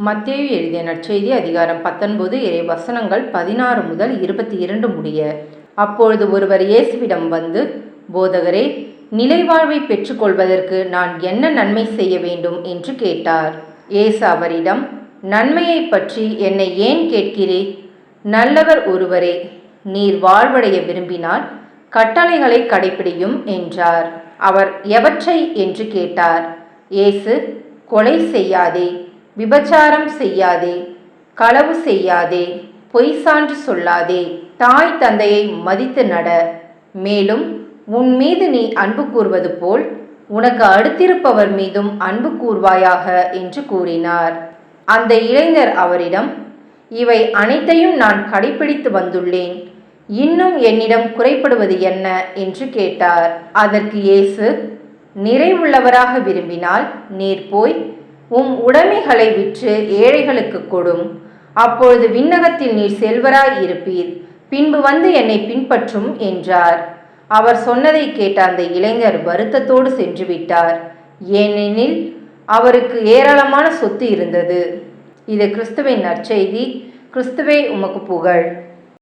மத்தேயு எழுதிய நற்செய்தி அதிகாரம் 19 இறை வசனங்கள் 16 முதல் 22 முடிய. அப்பொழுது ஒருவர் இயேசுவிடம் வந்து, போதகரே, நிலைவாழ்வை பெற்றுக்கொள்வதற்கு நான் என்ன நன்மை செய்ய வேண்டும் என்று கேட்டார். இயேசு அவரிடம், நன்மையை பற்றி என்னை ஏன் கேட்கிறீர்? நல்லவர் ஒருவரே. நீர் வாழ்வடைய விரும்பினால் கட்டளைகளை கடைப்பிடியும் என்றார். அவர் எவற்றை என்று கேட்டார். இயேசு, கொலை செய்யாதே, விபச்சாரம் செய்யாதே, களவு செய்யாதே, பொய் சான்று சொல்லாதே, தாய் தந்தையை மதித்து நட, மேலும் உன் மீது நீ அன்பு கூர்வது போல் உனக்கு அடுத்திருப்பவர் மீதும் அன்பு கூர்வாயாக என்று கூறினார். அந்த இளைஞர் அவரிடம், இவை அனைத்தையும் நான் கடைப்பிடித்து வந்துள்ளேன், இன்னும் என்னிடம் குறைபடுவது என்ன என்று கேட்டார். அதற்கு இயேசு, நிறைவுள்ளவராக விரும்பினால் நீர் போய் உடைமைகளை விற்று ஏழைகளுக்கு கொடும், அப்பொழுது விண்ணகத்தில் நீர் செல்வராய் இருப்பீர், பின்பு வந்து என்னை பின்பற்றும் என்றார். அவர் சொன்னதை கேட்ட அந்த இளைஞர் வருத்தத்தோடு சென்று விட்டார், ஏனெனில் அவருக்கு ஏராளமான சொத்து இருந்தது. இது கிறிஸ்துவின் நற்செய்தி. கிறிஸ்துவே உமக்கு புகழ்.